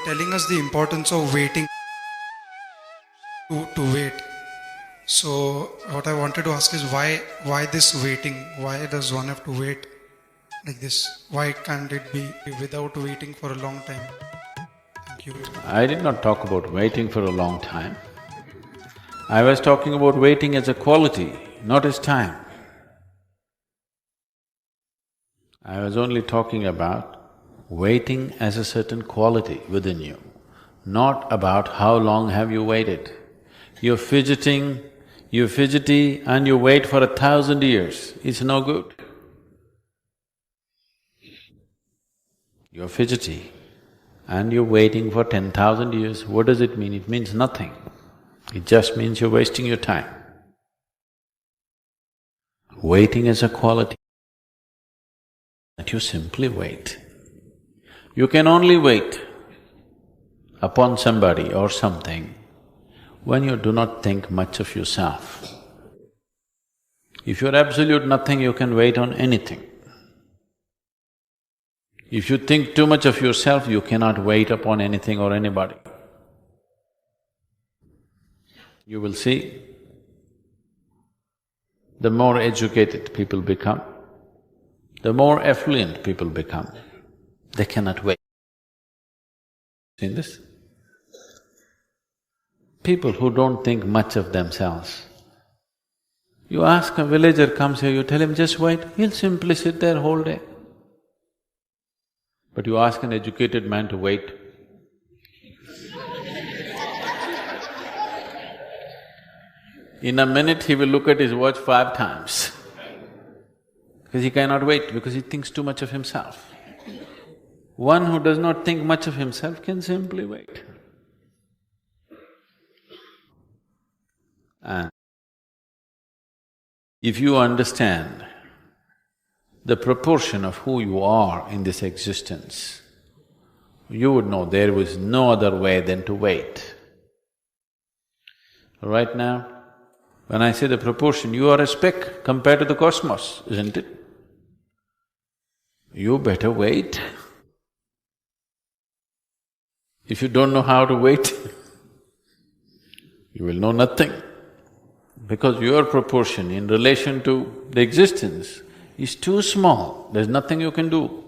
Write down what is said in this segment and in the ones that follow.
were telling us the importance of waiting to wait. So what I wanted to ask is why this waiting? Why does one have to wait like this? Why can't it be without waiting for a long time? Thank you. I did not talk about waiting for a long time. I was talking about waiting as a quality, not as time. I was only talking about waiting as a certain quality within you, not about how long have you waited. You're fidgety and you wait for 1,000 years, it's no good. You're fidgety and you're waiting for 10,000 years, what does it mean? It means nothing. It just means you're wasting your time. Waiting is a quality that you simply wait. You can only wait upon somebody or something when you do not think much of yourself. If you're absolute nothing, you can wait on anything. If you think too much of yourself, you cannot wait upon anything or anybody. You will see, the more educated people become, the more affluent people become, they cannot wait. Seen this? People who don't think much of themselves. You ask a villager comes here, you tell him just wait, he'll simply sit there whole day. But you ask an educated man to wait, in a minute he will look at his watch 5 times because he cannot wait, because he thinks too much of himself. One who does not think much of himself can simply wait. And if you understand the proportion of who you are in this existence, you would know there was no other way than to wait. Right now, when I say the proportion, you are a speck compared to the cosmos, isn't it? You better wait. If you don't know how to wait, you will know nothing. Because your proportion in relation to the existence is too small, there's nothing you can do.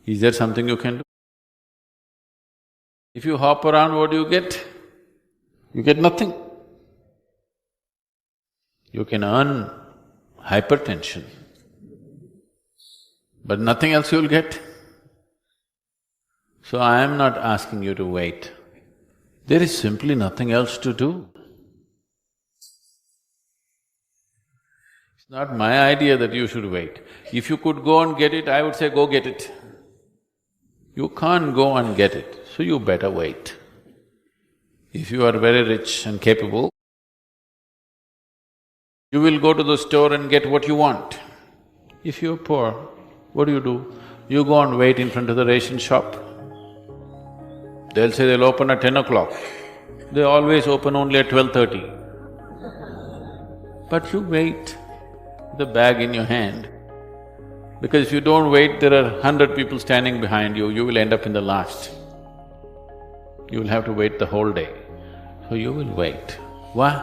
Is there something you can do? If you hop around, what do you get? You get nothing. You can earn hypertension, but nothing else you'll get. So I am not asking you to wait. There is simply nothing else to do. It's not my idea that you should wait. If you could go and get it, I would say go get it. You can't go and get it, so you better wait. If you are very rich and capable, you will go to the store and get what you want. If you're poor, what do? You go and wait in front of the ration shop. They'll say they'll open at 10 o'clock. They always open only at 12:30. But you wait, the bag in your hand. Because if you don't wait, there are 100 people standing behind you, you will end up in the last. You will have to wait the whole day. So you will wait. Why?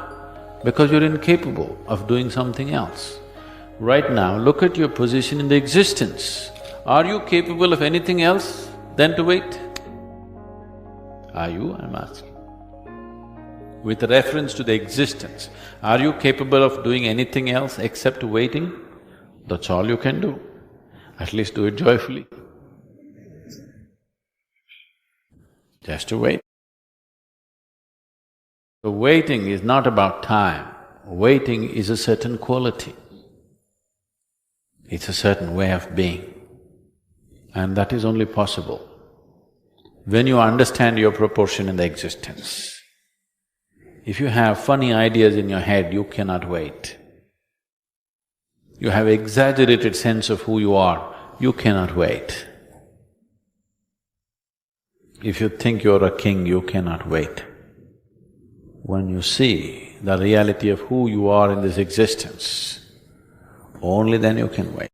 Because you're incapable of doing something else. Right now, look at your position in the existence. Are you capable of anything else than to wait? Are you, I'm asking? With reference to the existence, are you capable of doing anything else except waiting? That's all you can do. At least do it joyfully. Just to wait. So waiting is not about time, waiting is a certain quality. It's a certain way of being, and that is only possible when you understand your proportion in the existence. If you have funny ideas in your head, you cannot wait. You have exaggerated sense of who you are, you cannot wait. If you think you're a king, you cannot wait. When you see the reality of who you are in this existence, only then you can wait.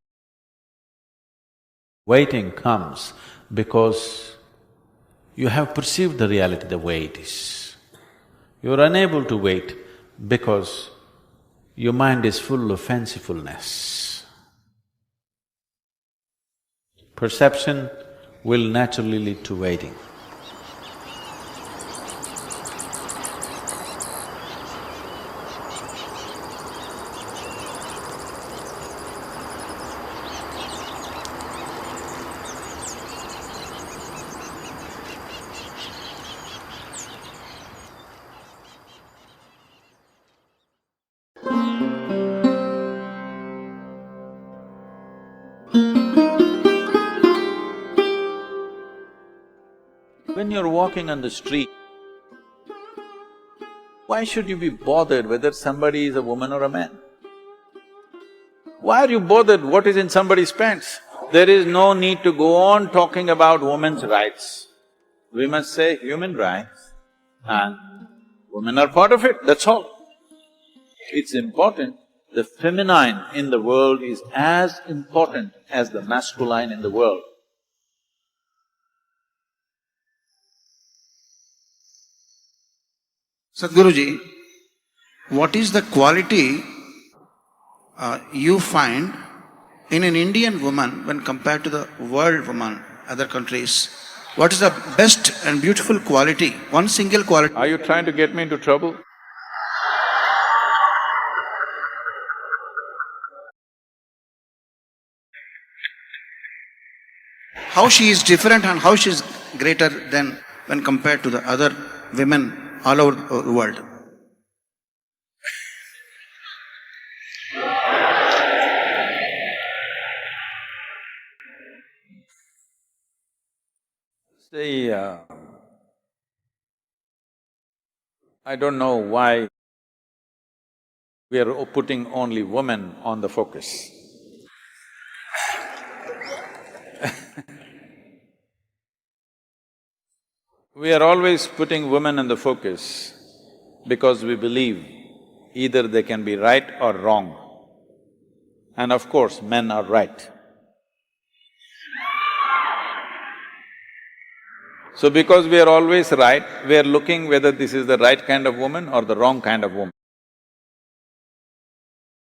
Waiting comes because You have perceived the reality the way it is. You are unable to wait because your mind is full of fancifulness. Perception will naturally lead to waiting. When you're walking on the street, why should you be bothered whether somebody is a woman or a man? Why are you bothered what is in somebody's pants? There is no need to go on talking about women's rights. We must say human rights and women are part of it, that's all. It's important. The feminine in the world is as important as the masculine in the world. Sadhguruji, what is the quality you find in an Indian woman when compared to the world woman, other countries? What is the best and beautiful quality, one single quality? Are you trying to get me into trouble? How she is different and how she is greater than when compared to the other women all over the world? See, I don't know why we are putting only women on the focus. We are always putting women on the focus because we believe either they can be right or wrong. And of course, men are right. So because we are always right, we are looking whether this is the right kind of woman or the wrong kind of woman.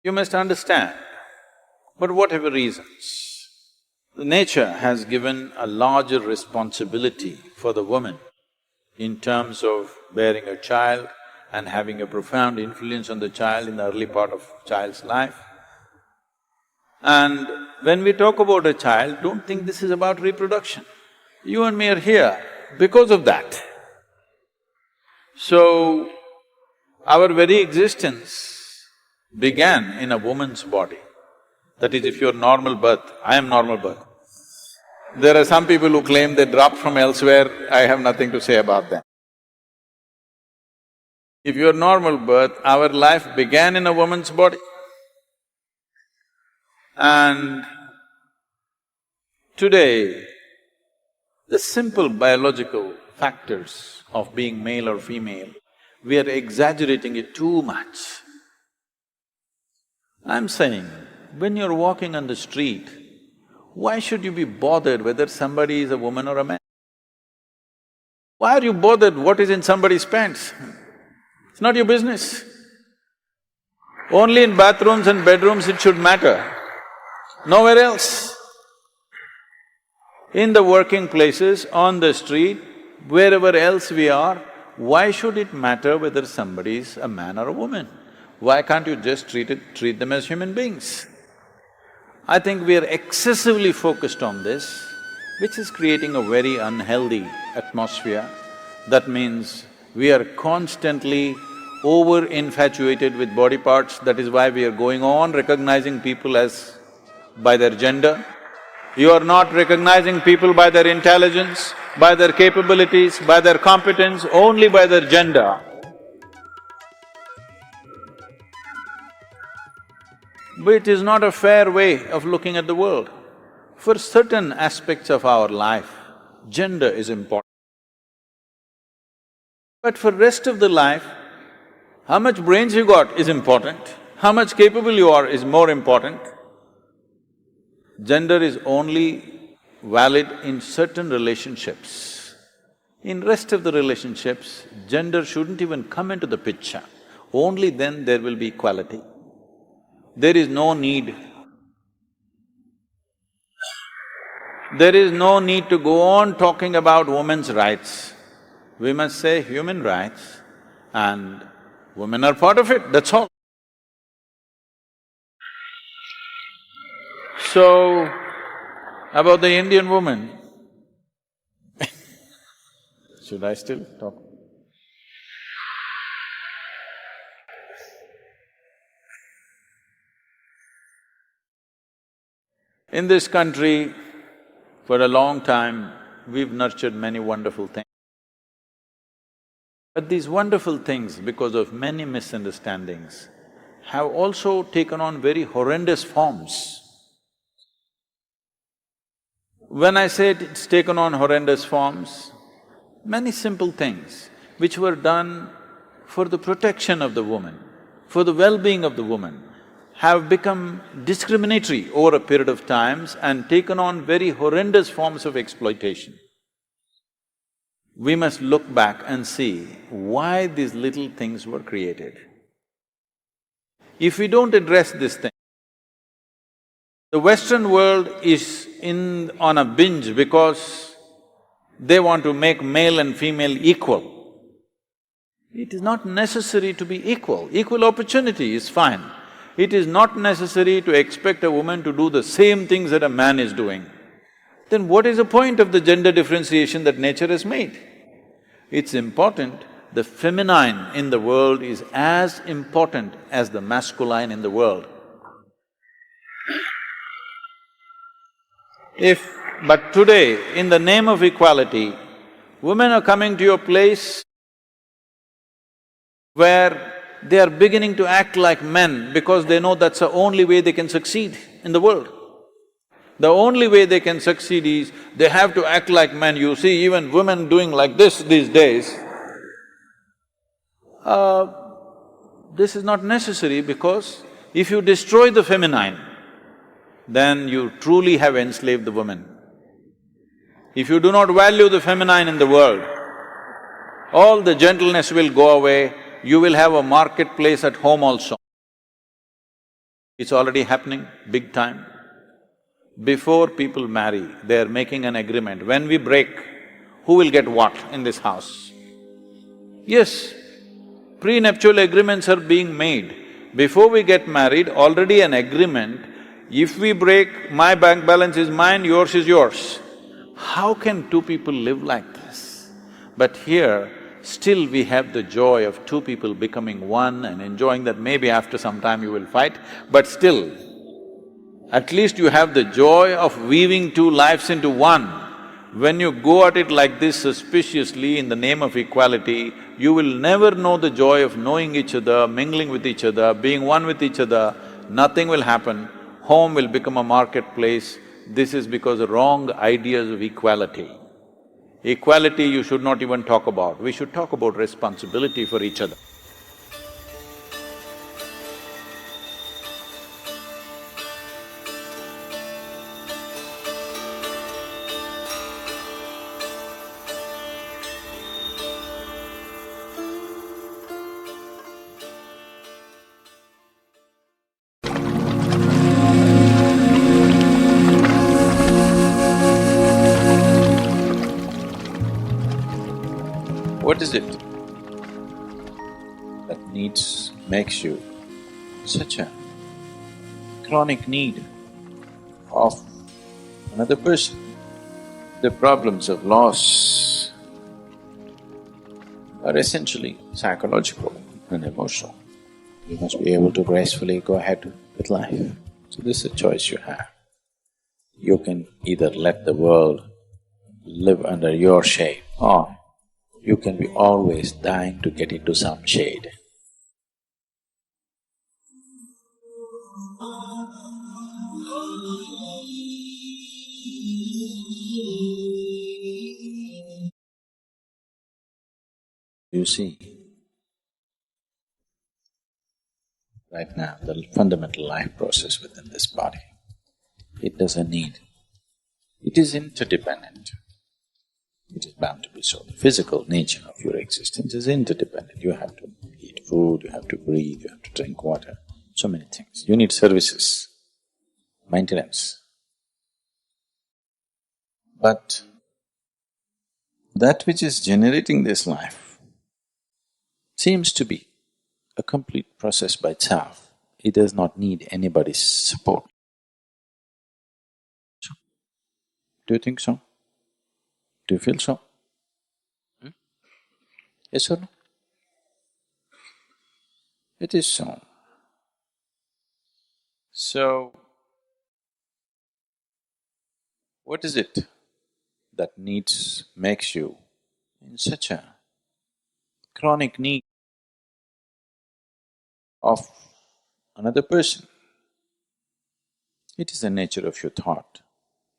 You must understand, but whatever reasons, nature has given a larger responsibility for the woman in terms of bearing a child and having a profound influence on the child in the early part of child's life. And when we talk about a child, don't think this is about reproduction. You and me are here because of that. So, our very existence began in a woman's body. That is, if you're normal birth, I am normal birth. There are some people who claim they dropped from elsewhere, I have nothing to say about them. If you're normal birth, our life began in a woman's body. And today, the simple biological factors of being male or female, we are exaggerating it too much. I'm saying, when you're walking on the street, why should you be bothered whether somebody is a woman or a man? Why are you bothered what is in somebody's pants? It's not your business. Only in bathrooms and bedrooms it should matter, nowhere else. In the working places, on the street, wherever else we are, why should it matter whether somebody is a man or a woman? Why can't you just treat them as human beings? I think we are excessively focused on this, which is creating a very unhealthy atmosphere. That means we are constantly over-infatuated with body parts, that is why we are going on recognizing people as… by their gender. You are not recognizing people by their intelligence, by their capabilities, by their competence, only by their gender. But it is not a fair way of looking at the world. For certain aspects of our life, gender is important. But for rest of the life, how much brains you got is important, how much capable you are is more important. Gender is only valid in certain relationships. In rest of the relationships, gender shouldn't even come into the picture. Only then there will be equality. There is no need… There is no need to go on talking about women's rights. We must say human rights and women are part of it, that's all. So, about the Indian woman, should I still talk? In this country, for a long time, we've nurtured many wonderful things. But these wonderful things, because of many misunderstandings, have also taken on very horrendous forms. When I say it's taken on horrendous forms, many simple things which were done for the protection of the woman, for the well-being of the woman, have become discriminatory over a period of times and taken on very horrendous forms of exploitation. We must look back and see why these little things were created. If we don't address this thing, the Western world is on a binge because they want to make male and female equal. It is not necessary to be equal. Equal opportunity is fine. It is not necessary to expect a woman to do the same things that a man is doing. Then what is the point of the gender differentiation that nature has made? It's important, the feminine in the world is as important as the masculine in the world. But today, in the name of equality, women are coming to a place where they are beginning to act like men because they know that's the only way they can succeed in the world. The only way they can succeed is they have to act like men. You see even women doing like this these days. This is not necessary because if you destroy the feminine, then you truly have enslaved the woman. If you do not value the feminine in the world, all the gentleness will go away, you will have a marketplace at home also. It's already happening big time. Before people marry, they're making an agreement. When we break, who will get what in this house? Yes, prenuptial agreements are being made. Before we get married, already an agreement, if we break, my bank balance is mine, yours is yours. How can two people live like this? But here, still we have the joy of two people becoming one and enjoying that. Maybe after some time you will fight, but still, at least you have the joy of weaving two lives into one. When you go at it like this suspiciously in the name of equality, you will never know the joy of knowing each other, mingling with each other, being one with each other. Nothing will happen. Home will become a marketplace. This is because of wrong ideas of equality. Equality you should not even talk about. We should talk about responsibility for each other. What is it that makes you such a chronic need of another person? The problems of loss are essentially psychological and emotional. You must be able to gracefully go ahead with life. So this is a choice you have. You can either let the world live under your shade, or you can be always dying to get into some shade. You see, right now, the fundamental life process within this body, it doesn't need, it is interdependent. It is bound to be so. The physical nature of your existence is interdependent. You have to eat food, you have to breathe, you have to drink water, so many things. You need services, maintenance. But that which is generating this life seems to be a complete process by itself. It does not need anybody's support. Do you think so? Do you feel so? Yes or no? It is so. So, what is it that makes you in such a chronic need of another person? It is the nature of your thought,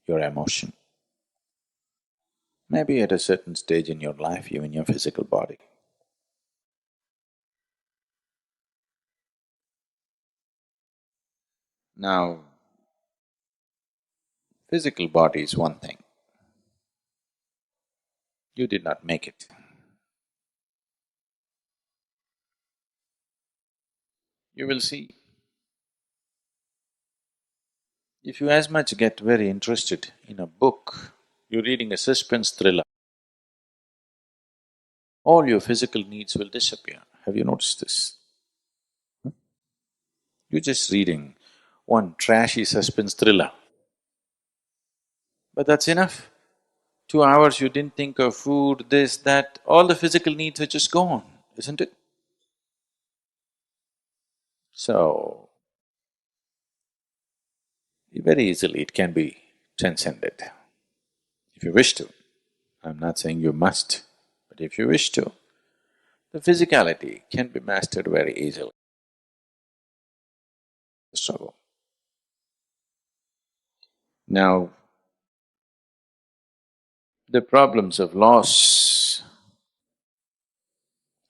your emotion. Maybe at a certain stage in your life, even your physical body. Now, physical body is one thing. You did not make it. You will see, if you as much get very interested in a book, you're reading a suspense thriller, all your physical needs will disappear. Have you noticed this? You're just reading one trashy suspense thriller, but that's enough. 2 hours you didn't think of food, this, that, all the physical needs are just gone, isn't it? So, very easily it can be transcended, if you wish to. I'm not saying you must, but if you wish to, the physicality can be mastered very easily. Struggle. Now, the problems of loss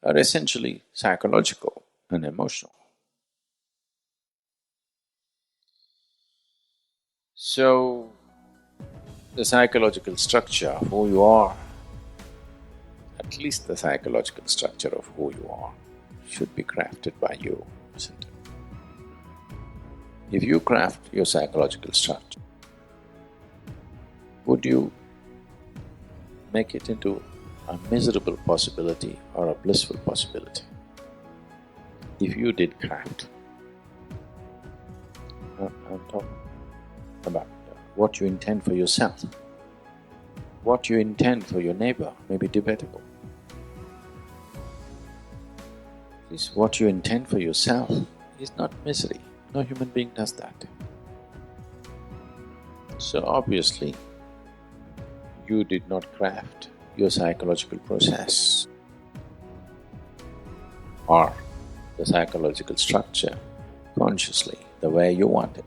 are essentially psychological and emotional. So, the psychological structure of who you are, at least the psychological structure of who you are, should be crafted by you, isn't it? If you craft your psychological structure, would you make it into a miserable possibility or a blissful possibility? If you did craft, I'm talking about what you intend for yourself. What you intend for your neighbor may be debatable. This what you intend for yourself is not misery. No human being does that. So obviously, you did not craft your psychological process or the psychological structure consciously the way you want it.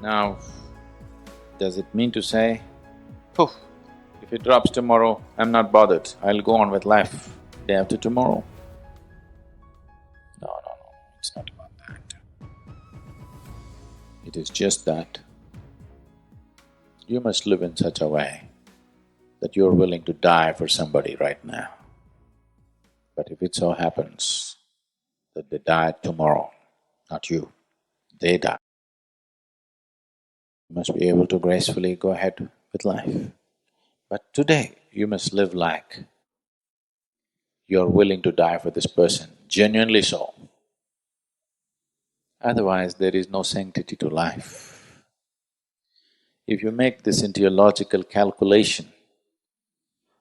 Now, does it mean to say, poof, if it drops tomorrow, I'm not bothered, I'll go on with life day after tomorrow? No, it's not about that. It is just that you must live in such a way that you're willing to die for somebody right now. But if it so happens that they die tomorrow, not you, they die, you must be able to gracefully go ahead with life. But today, you must live like you're willing to die for this person, genuinely so. Otherwise, there is no sanctity to life. If you make this into a logical calculation,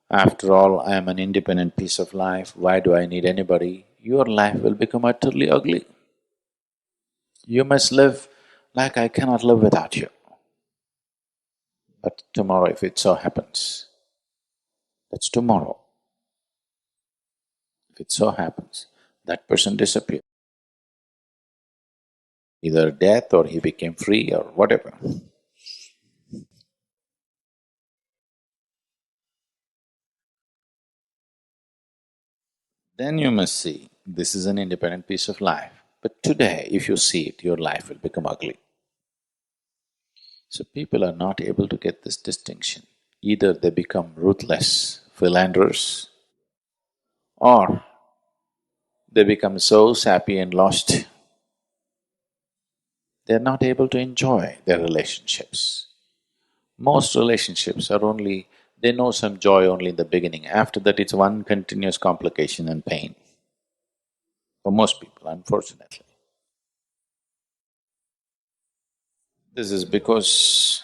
after all, I am an independent piece of life, why do I need anybody? Your life will become utterly ugly. You must live like I cannot live without you. But tomorrow, if it so happens, that's tomorrow. If it so happens, that person disappeared. Either death or he became free or whatever. Then you must see, this is an independent piece of life. But today, if you see it, your life will become ugly. So people are not able to get this distinction. Either they become ruthless philanderers, or they become so sappy and lost, they're not able to enjoy their relationships. Most relationships are only… they know some joy only in the beginning, after that it's one continuous complication and pain. For most people, unfortunately. This is because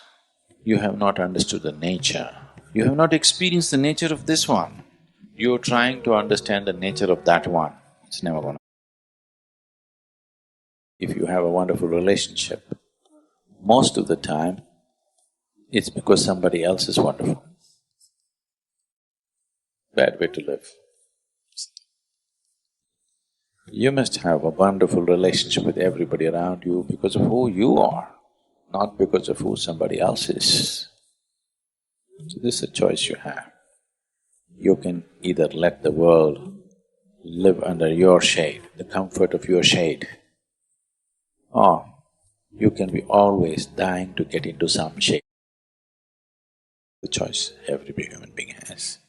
you have not understood the nature. You have not experienced the nature of this one. You're trying to understand the nature of that one. It's never gonna… If you have a wonderful relationship, most of the time, it's because somebody else is wonderful. Bad way to live. You must have a wonderful relationship with everybody around you because of who you are, not because of who somebody else is. So this is a choice you have. You can either let the world live under your shade, the comfort of your shade, or you can be always dying to get into some shade. The choice every human being has.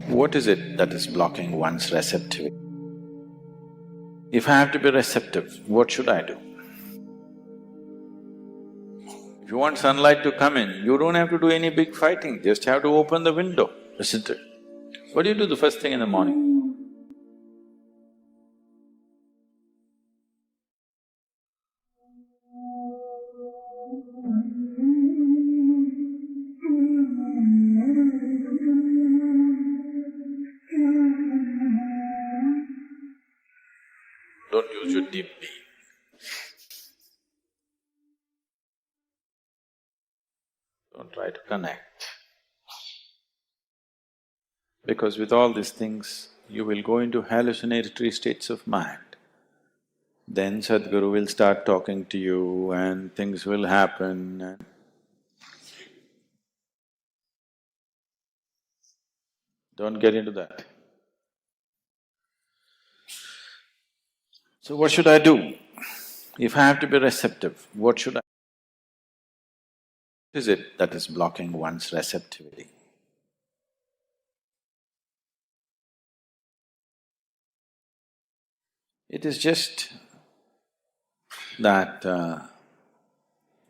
What is it that is blocking one's receptivity? If I have to be receptive, what should I do? If you want sunlight to come in, you don't have to do any big fighting, just have to open the window, isn't it? What do you do the first thing in the morning? Don't use your deep being. Don't try to connect. Because with all these things, you will go into hallucinatory states of mind. Then Sadhguru will start talking to you and things will happen and… Don't get into that. So what should I do? If I have to be receptive, what should I… What is it that is blocking one's receptivity? It is just that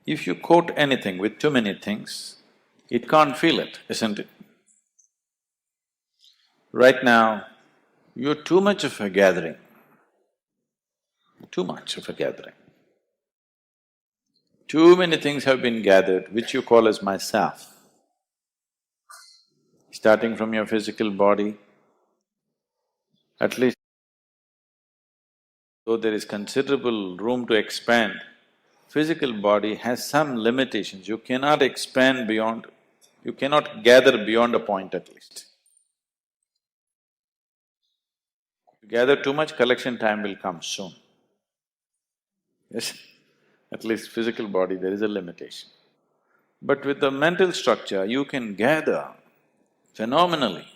if you coat anything with too many things, it can't feel it, isn't it? Right now, you're too much of a gathering, too much of a gathering. Too many things have been gathered which you call as myself. Starting from your physical body, at least though there is considerable room to expand, physical body has some limitations. You cannot expand beyond… you cannot gather beyond a point at least. You gather too much, collection time will come soon. Yes, at least physical body there is a limitation. But with the mental structure, you can gather phenomenally.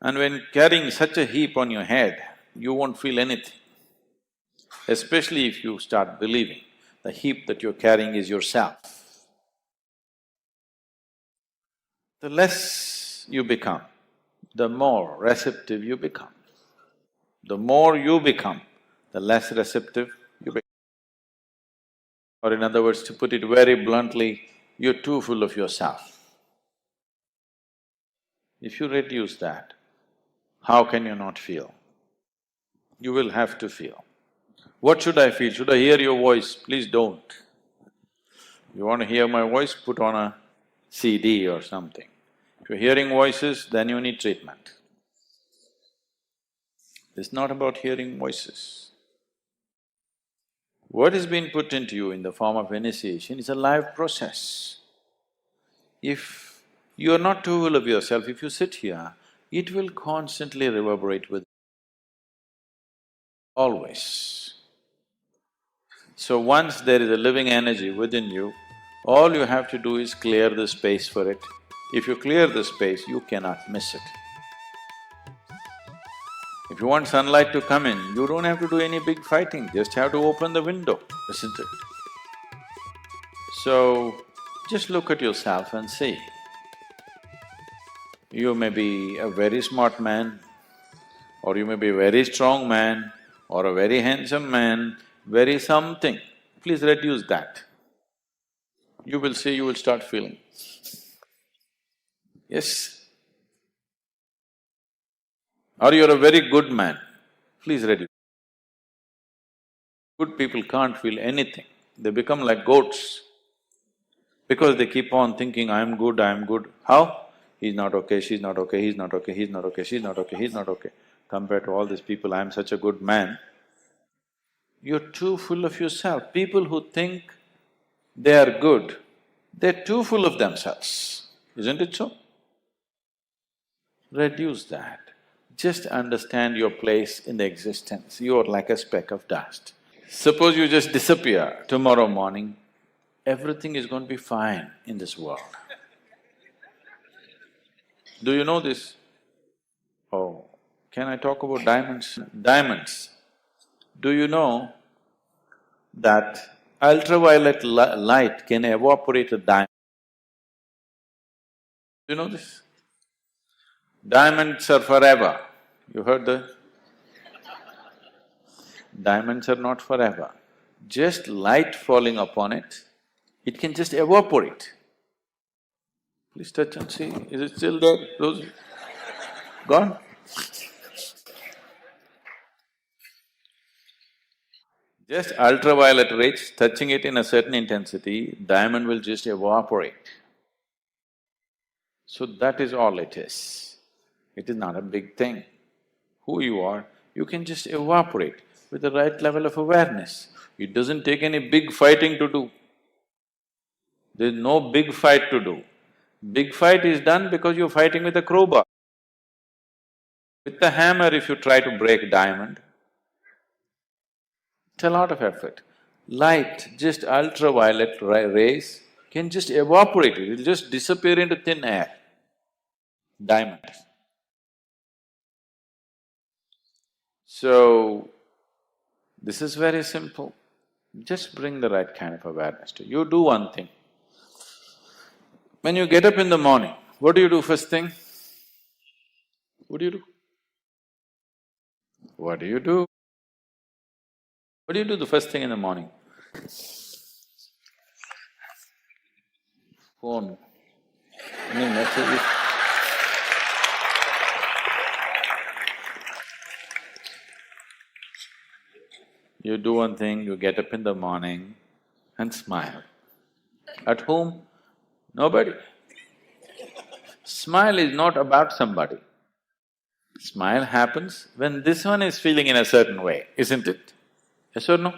And when carrying such a heap on your head, you won't feel anything. Especially if you start believing the heap that you're carrying is yourself. The less you become, the more receptive you become. The more you become, the less receptive you become. Or in other words, to put it very bluntly, you're too full of yourself. If you reduce that, how can you not feel? You will have to feel. What should I feel? Should I hear your voice? Please don't. You want to hear my voice, put on a CD or something. If you're hearing voices, then you need treatment. It's not about hearing voices. What has been put into you in the form of initiation is a live process. If you are not too full of yourself, if you sit here, it will constantly reverberate with always. So once there is a living energy within you, all you have to do is clear the space for it. If you clear the space, you cannot miss it. If you want sunlight to come in, you don't have to do any big fighting, just have to open the window, isn't it? So, just look at yourself and see. You may be a very smart man, or you may be a very strong man, or a very handsome man, very something. Please reduce that. You will see, you will start feeling. Yes. Or you're a very good man, please reduce. Good people can't feel anything, they become like goats. Because they keep on thinking, I'm good, I'm good. How? He's not okay, she's not okay, he's not okay, he's not okay, she's not okay, he's not okay. Compared to all these people, I'm such a good man. You're too full of yourself. People who think they are good, they're too full of themselves, isn't it so? Reduce that. Just understand your place in the existence. You are like a speck of dust. Suppose you just disappear tomorrow morning, everything is going to be fine in this world. Do you know this? Oh, can I talk about diamonds? Diamonds. Do you know that ultraviolet light can evaporate a diamond? Do you know this? Diamonds are forever. You heard that? Diamonds are not forever. Just light falling upon it, it can just evaporate. Please touch and see, is it still there? Those… gone? Just ultraviolet rays, touching it in a certain intensity, diamond will just evaporate. So that is all it is. It is not a big thing. Who you are, you can just evaporate with the right level of awareness. It doesn't take any big fighting to do. There's no big fight to do. Big fight is done because you're fighting with a crowbar. With the hammer, if you try to break diamond, it's a lot of effort. Light, just ultraviolet rays can just evaporate it, it'll just disappear into thin air. Diamond. So, this is very simple. Just bring the right kind of awareness to you. You do one thing. When you get up in the morning, what do you do first thing? What do you do? What do you do? What do you do the first thing in the morning? Phone. Any messages? You do one thing, you get up in the morning and smile. At whom? Nobody. Smile is not about somebody. Smile happens when this one is feeling in a certain way, isn't it? Yes or no?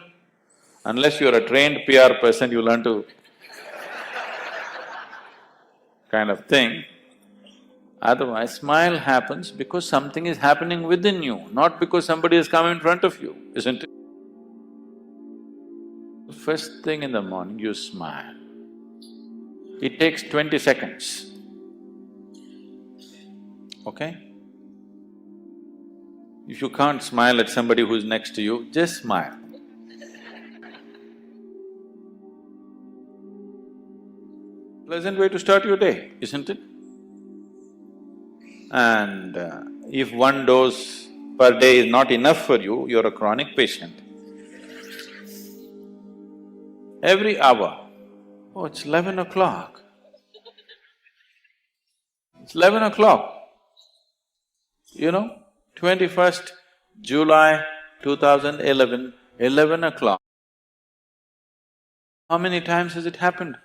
Unless you're a trained PR person, you learn to kind of thing. Otherwise, smile happens because something is happening within you, not because somebody has come in front of you, isn't it? First thing in the morning, you smile. It takes 20 seconds, okay? If you can't smile at somebody who's next to you, just smile. Pleasant way to start your day, isn't it? And if one dose per day is not enough for you, you're a chronic patient. Every hour, oh, it's 11 o'clock. It's 11 o'clock. You know, 21st July 2011, 11 o'clock. How many times has it happened?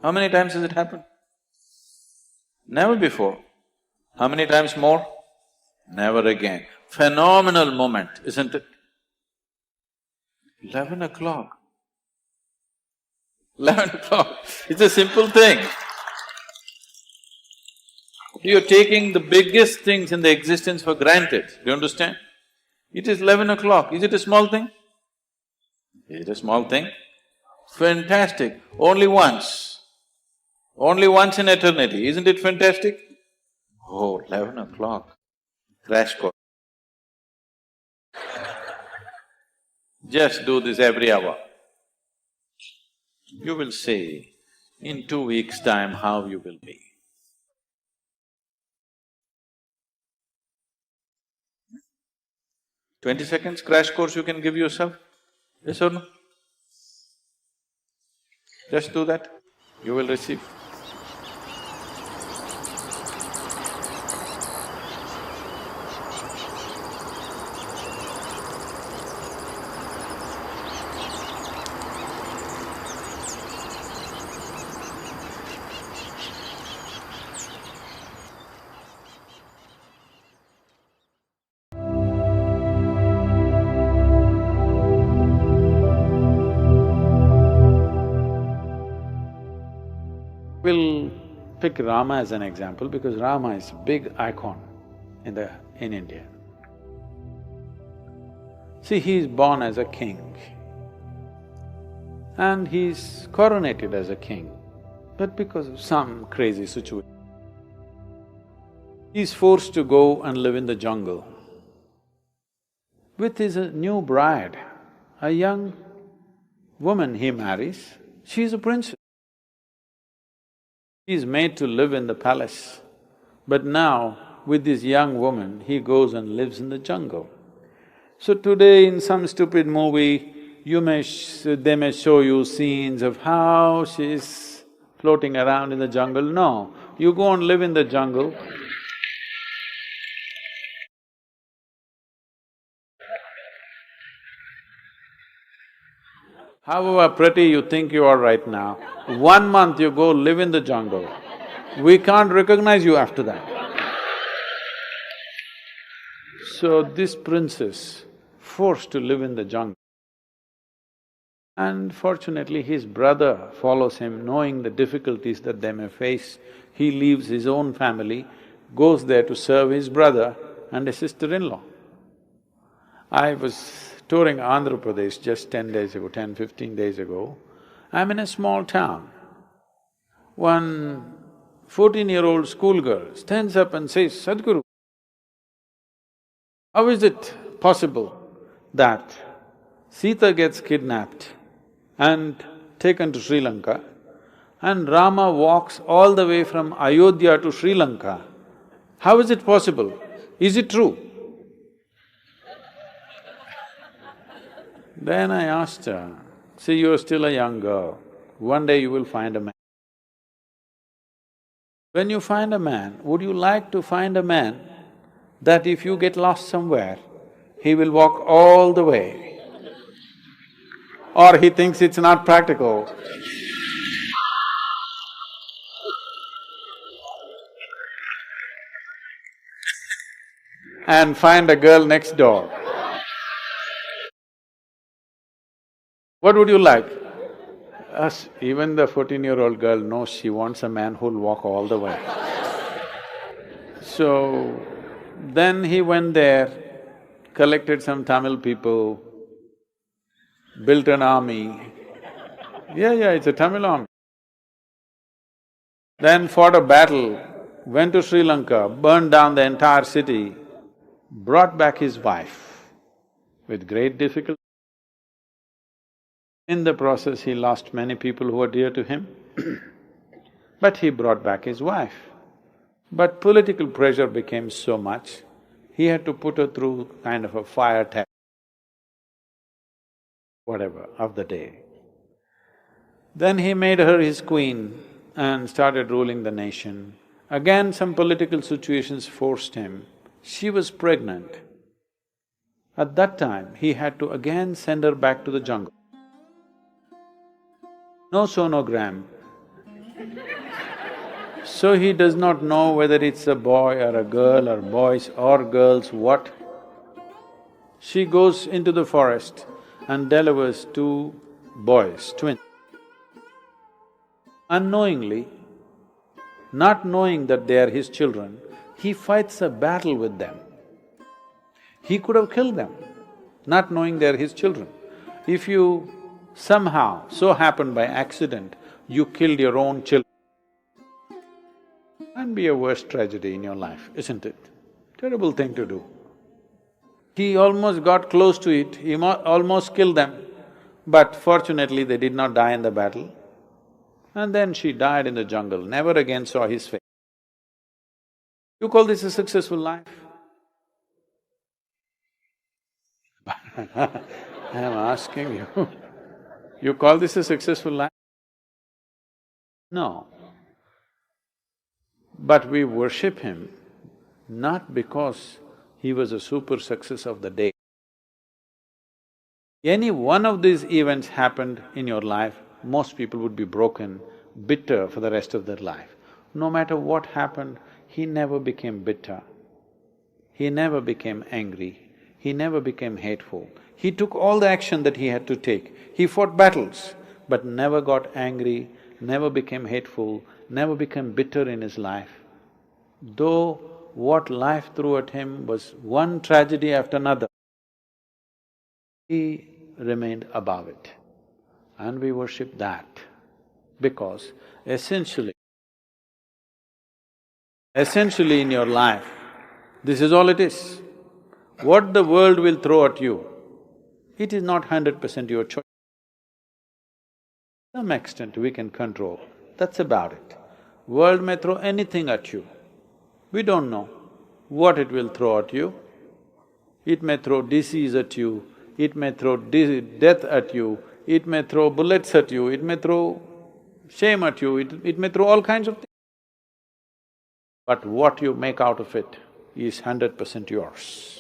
How many times has it happened? Never before. How many times more? Never again. Phenomenal moment, isn't it? 11 o'clock. 11 o'clock, it's a simple thing. You're taking the biggest things in the existence for granted, do you understand? It is 11 o'clock, is it a small thing? Is it a small thing? Fantastic, only once in eternity, isn't it fantastic? Oh, 11 o'clock, crash course. Just do this every hour. You will see in 2 weeks' time how you will be. 20 seconds crash course you can give yourself, yes or no? Just do that, you will receive. We'll pick Rama as an example because Rama is a big icon in India. See, he is born as a king and he's coronated as a king, but because of some crazy situation, he's forced to go and live in the jungle with his new bride, a young woman he marries. She's a princess. He is made to live in the palace, but now with this young woman, he goes and lives in the jungle. So today in some stupid movie, they may show you scenes of how she's floating around in the jungle. No, you go and live in the jungle. However pretty you think you are right now, 1 month you go live in the jungle, we can't recognize you after that. So this princess forced to live in the jungle. And fortunately his brother follows him, knowing the difficulties that they may face. He leaves his own family, goes there to serve his brother and a sister-in-law. I was touring Andhra Pradesh just 10, 15 days ago. I'm in a small town. One 14-year-old schoolgirl stands up and says, "Sadhguru, how is it possible that Sita gets kidnapped and taken to Sri Lanka and Rama walks all the way from Ayodhya to Sri Lanka? How is it possible? Is it true?" Then I asked her, "See, you're still a young girl, one day you will find a man. When you find a man, would you like to find a man that if you get lost somewhere, he will walk all the way? Or he thinks it's not practical and find a girl next door? What would you like?" Even the 14-year-old girl knows she wants a man who'll walk all the way. So, then he went there, collected some Tamil people, built an army. Yeah, it's a Tamil army. Then fought a battle, went to Sri Lanka, burned down the entire city, brought back his wife with great difficulty. In the process, he lost many people who were dear to him, but he brought back his wife. But political pressure became so much, he had to put her through kind of a fire test, whatever, of the day. Then he made her his queen and started ruling the nation. Again some political situations forced him. She was pregnant. At that time, he had to again send her back to the jungle. No sonogram. So he does not know whether it's a boy or a girl or boys or girls, what. She goes into the forest and delivers two boys, twins. Unknowingly, not knowing that they are his children, he fights a battle with them. He could have killed them, not knowing they are his children. If you somehow, so happened by accident, you killed your own children, can't be a worse tragedy in your life, isn't it? Terrible thing to do. He almost got close to it, he almost killed them, but fortunately they did not die in the battle. And then she died in the jungle, never again saw his face. You call this a successful life? I am asking you, you call this a successful life? No. But we worship him not because he was a super success of the day. Any one of these events happened in your life, most people would be broken, bitter for the rest of their life. No matter what happened, he never became bitter. He never became angry. He never became hateful. He took all the action that he had to take. He fought battles, but never got angry, never became hateful, never became bitter in his life. Though what life threw at him was one tragedy after another, he remained above it. And we worship that because essentially in your life, this is all it is. What the world will throw at you, it is not 100% your choice. To some extent we can control, that's about it. World may throw anything at you, we don't know what it will throw at you. It may throw disease at you, it may throw death at you, it may throw bullets at you, it may throw shame at you, it may throw all kinds of things. But what you make out of it is 100% yours.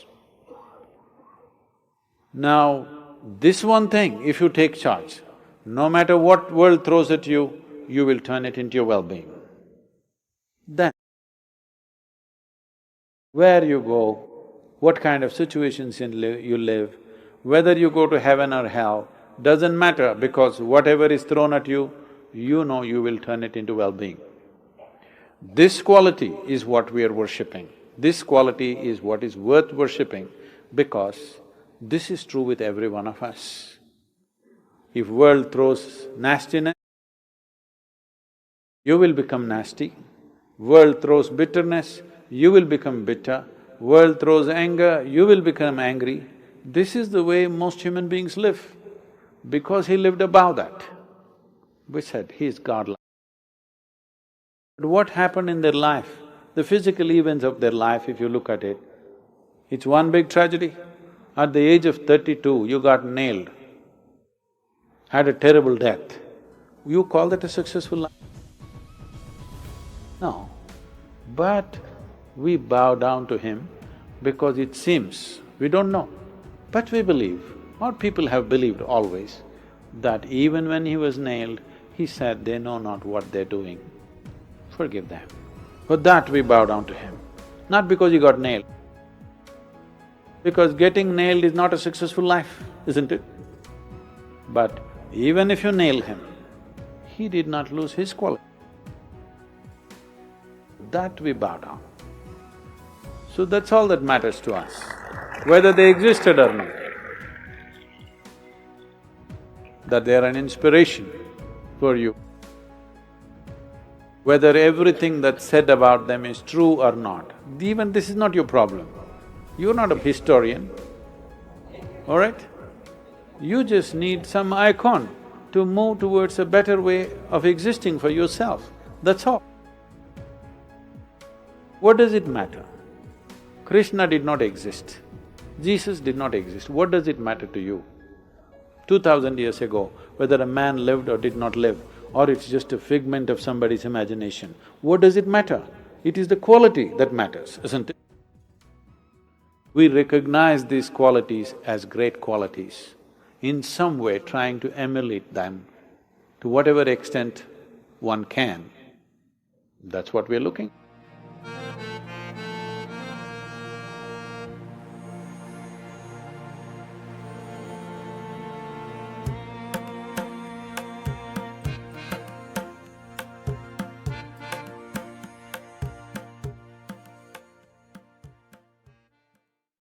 Now, this one thing, if you take charge, no matter what world throws at you, you will turn it into your well-being. Then, where you go, what kind of situations you live, whether you go to heaven or hell, doesn't matter because whatever is thrown at you, you know you will turn it into well-being. This quality is what we are worshipping. This quality is what is worth worshipping because this is true with every one of us. If world throws nastiness, you will become nasty. World throws bitterness, you will become bitter. World throws anger, you will become angry. This is the way most human beings live, because he lived above that. We said he is godlike. But what happened in their life, the physical events of their life, if you look at it, it's one big tragedy. At the age of 32, you got nailed, had a terrible death. You call that a successful life? No. But we bow down to him because it seems, we don't know, but we believe, or people have believed always, that even when he was nailed, he said, they know not what they're doing, forgive them. For that we bow down to him, not because he got nailed. Because getting nailed is not a successful life, isn't it? But even if you nail him, he did not lose his quality. That we bow down. So that's all that matters to us, whether they existed or not. That they are an inspiration for you. Whether everything that's said about them is true or not, even this is not your problem. You're not a historian, all right? You just need some icon to move towards a better way of existing for yourself, that's all. What does it matter? Krishna did not exist, Jesus did not exist, what does it matter to you? 2000 years ago, whether a man lived or did not live, or it's just a figment of somebody's imagination, what does it matter? It is the quality that matters, isn't it? We recognize these qualities as great qualities, in some way trying to emulate them to whatever extent one can. That's what we're looking.